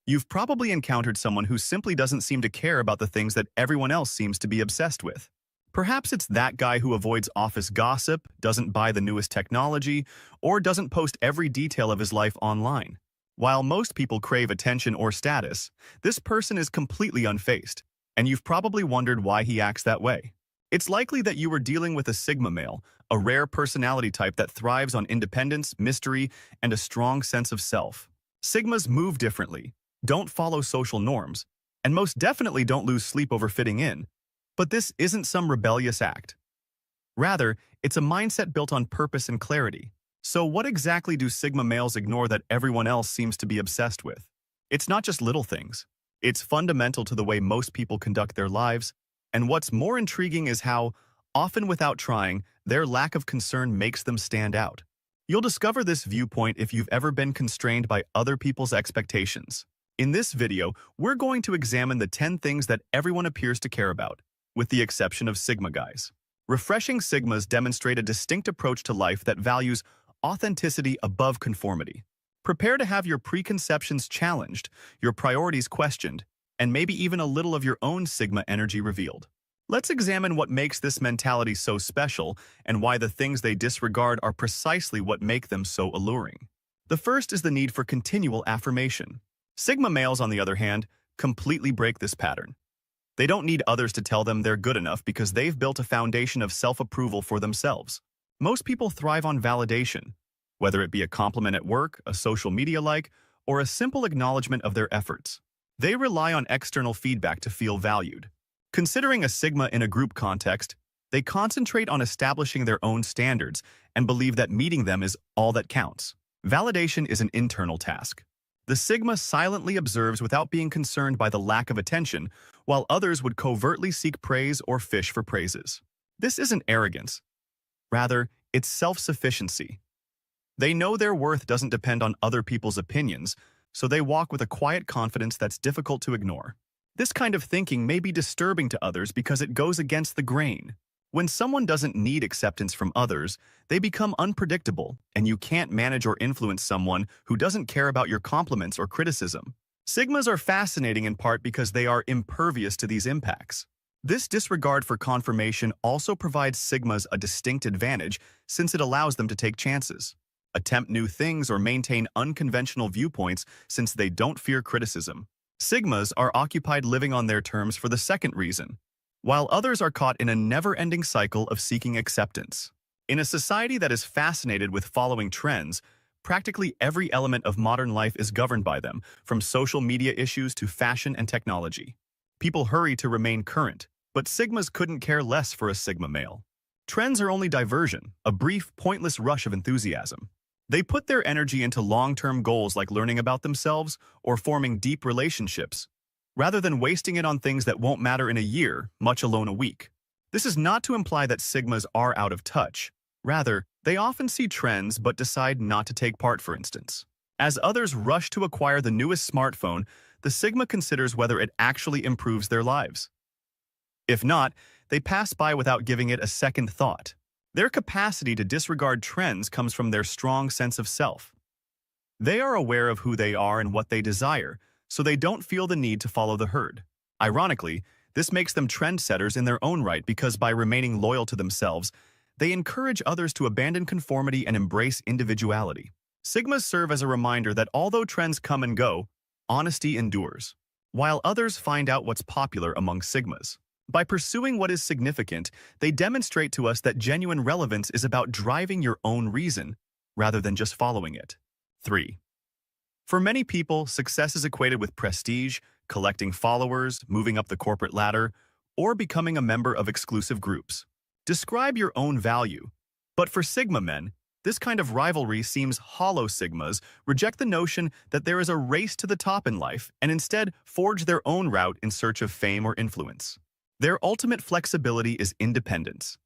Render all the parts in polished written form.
You've probably encountered someone who simply doesn't seem to care about the things that everyone else seems to be obsessed with. Perhaps it's that guy who avoids office gossip, doesn't buy the newest technology, or doesn't post every detail of his life online. While most people crave attention or status, this person is completely unfazed, and you've probably wondered why he acts that way. It's likely that you were dealing with a Sigma male, a rare personality type that thrives on independence, mystery, and a strong sense of self. Sigmas move differently, don't follow social norms, and most definitely don't lose sleep over fitting in. But this isn't some rebellious act. Rather, it's a mindset built on purpose and clarity. So what exactly do Sigma males ignore that everyone else seems to be obsessed with? It's not just little things. It's fundamental to the way most people conduct their lives, and what's more intriguing is how, often without trying, their lack of concern makes them stand out. You'll discover this viewpoint if you've ever been constrained by other people's expectations. In this video, we're going to examine the 10 things that everyone appears to care about, with the exception of Sigma guys. Refreshing Sigmas demonstrate a distinct approach to life that values authenticity above conformity. Prepare to have your preconceptions challenged, your priorities questioned, and maybe even a little of your own Sigma energy revealed. Let's examine what makes this mentality so special and why the things they disregard are precisely what make them so alluring. The first is the need for continual affirmation. Sigma males, on the other hand, completely break this pattern. They don't need others to tell them they're good enough because they've built a foundation of self-approval for themselves. Most people thrive on validation, whether it be a compliment at work, a social media like, or a simple acknowledgement of their efforts. They rely on external feedback to feel valued. Considering a Sigma in a group context, they concentrate on establishing their own standards and believe that meeting them is all that counts. Validation is an internal task. The Sigma silently observes without being concerned by the lack of attention, while others would covertly seek praise or fish for praises. This isn't arrogance. Rather, it's self-sufficiency. They know their worth doesn't depend on other people's opinions, so they walk with a quiet confidence that's difficult to ignore. This kind of thinking may be disturbing to others because it goes against the grain. When someone doesn't need acceptance from others, they become unpredictable, and you can't manage or influence someone who doesn't care about your compliments or criticism. Sigmas are fascinating in part because they are impervious to these impacts. This disregard for confirmation also provides Sigmas a distinct advantage since it allows them to take chances, attempt new things, or maintain unconventional viewpoints since they don't fear criticism. Sigmas are occupied living on their terms for the second reason, while others are caught in a never-ending cycle of seeking acceptance. In a society that is fascinated with following trends, practically every element of modern life is governed by them, from social media issues to fashion and technology. People hurry to remain current, but Sigmas couldn't care less for a Sigma male. Trends are only diversion, a brief, pointless rush of enthusiasm. They put their energy into long-term goals like learning about themselves or forming deep relationships, rather than wasting it on things that won't matter in a year, much alone a week. This is not to imply that Sigmas are out of touch. Rather, they often see trends but decide not to take part, for instance. As others rush to acquire the newest smartphone, the Sigma considers whether it actually improves their lives. If not, they pass by without giving it a second thought. Their capacity to disregard trends comes from their strong sense of self. They are aware of who they are and what they desire, so they don't feel the need to follow the herd. Ironically, this makes them trendsetters in their own right because by remaining loyal to themselves, they encourage others to abandon conformity and embrace individuality. Sigmas serve as a reminder that although trends come and go, honesty endures. While others find out what's popular among Sigmas. By pursuing what is significant, they demonstrate to us that genuine relevance is about driving your own reason, rather than just following it. 3. For many people, success is equated with prestige, collecting followers, moving up the corporate ladder, or becoming a member of exclusive groups. Describe your own value. But for Sigma men, this kind of rivalry seems hollow. Sigmas reject the notion that there is a race to the top in life and instead forge their own route in search of fame or influence. Their ultimate flexibility is independence.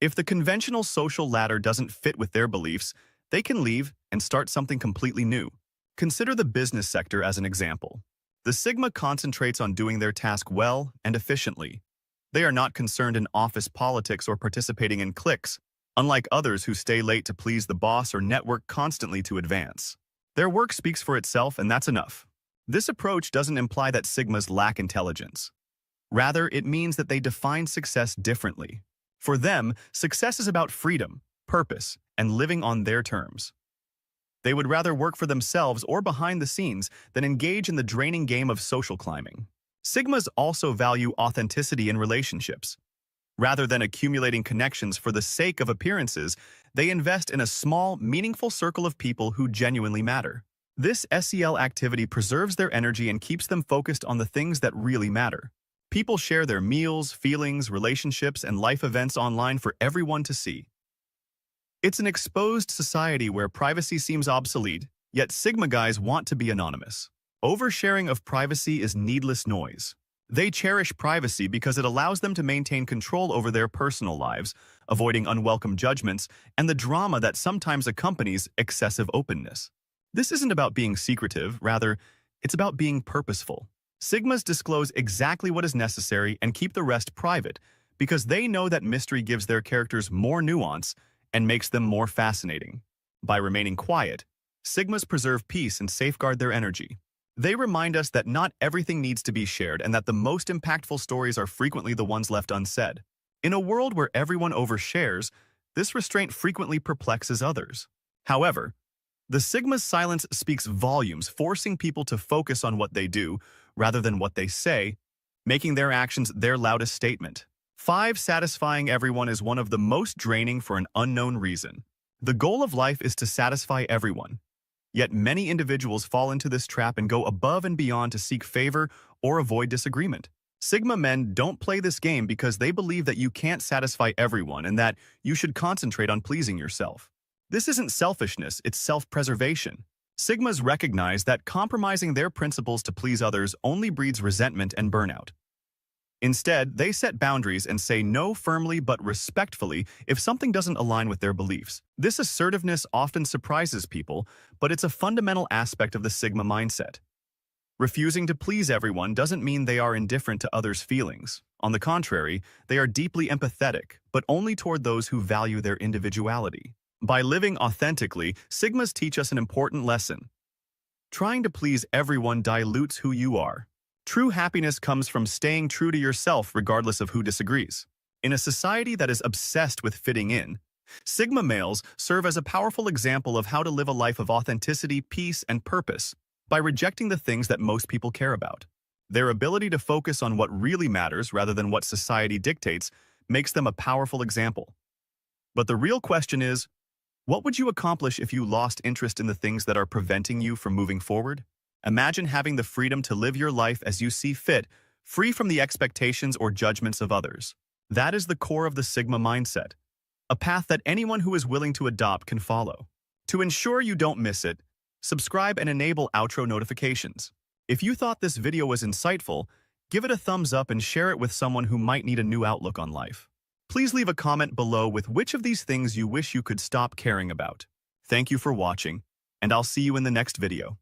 If the conventional social ladder doesn't fit with their beliefs, they can leave and start something completely new. Consider the business sector as an example. The Sigma concentrates on doing their task well and efficiently. They are not concerned in office politics or participating in cliques, unlike others who stay late to please the boss or network constantly to advance. Their work speaks for itself, and that's enough. This approach doesn't imply that Sigmas lack intelligence. Rather, it means that they define success differently. For them, success is about freedom, purpose, and living on their terms. They would rather work for themselves or behind the scenes than engage in the draining game of social climbing. Sigmas also value authenticity in relationships. Rather than accumulating connections for the sake of appearances, they invest in a small, meaningful circle of people who genuinely matter. This SEL activity preserves their energy and keeps them focused on the things that really matter. People share their meals, feelings, relationships, and life events online for everyone to see. It's an exposed society where privacy seems obsolete, yet Sigma guys want to be anonymous. Oversharing of privacy is needless noise. They cherish privacy because it allows them to maintain control over their personal lives, avoiding unwelcome judgments and the drama that sometimes accompanies excessive openness. This isn't about being secretive, rather, it's about being purposeful. Sigmas disclose exactly what is necessary and keep the rest private because they know that mystery gives their characters more nuance and makes them more fascinating. By remaining quiet, Sigmas preserve peace and safeguard their energy. They remind us that not everything needs to be shared and that the most impactful stories are frequently the ones left unsaid. In a world where everyone overshares, this restraint frequently perplexes others. However, the Sigma's silence speaks volumes, forcing people to focus on what they do rather than what they say, making their actions their loudest statement. 5. Satisfying everyone is one of the most draining for an unknown reason. The goal of life is to satisfy everyone. Yet many individuals fall into this trap and go above and beyond to seek favor or avoid disagreement. Sigma men don't play this game because they believe that you can't satisfy everyone and that you should concentrate on pleasing yourself. This isn't selfishness, it's self-preservation. Sigmas recognize that compromising their principles to please others only breeds resentment and burnout. Instead, they set boundaries and say no firmly but respectfully if something doesn't align with their beliefs. This assertiveness often surprises people, but it's a fundamental aspect of the Sigma mindset. Refusing to please everyone doesn't mean they are indifferent to others' feelings. On the contrary, they are deeply empathetic, but only toward those who value their individuality. By living authentically, Sigmas teach us an important lesson. Trying to please everyone dilutes who you are. True happiness comes from staying true to yourself regardless of who disagrees. In a society that is obsessed with fitting in, Sigma males serve as a powerful example of how to live a life of authenticity, peace, and purpose by rejecting the things that most people care about. Their ability to focus on what really matters rather than what society dictates makes them a powerful example. But the real question is, what would you accomplish if you lost interest in the things that are preventing you from moving forward? Imagine having the freedom to live your life as you see fit, free from the expectations or judgments of others. That is the core of the Sigma mindset, a path that anyone who is willing to adopt can follow. To ensure you don't miss it, subscribe and enable outro notifications. If you thought this video was insightful, give it a thumbs up and share it with someone who might need a new outlook on life. Please leave a comment below with which of these things you wish you could stop caring about. Thank you for watching, and I'll see you in the next video.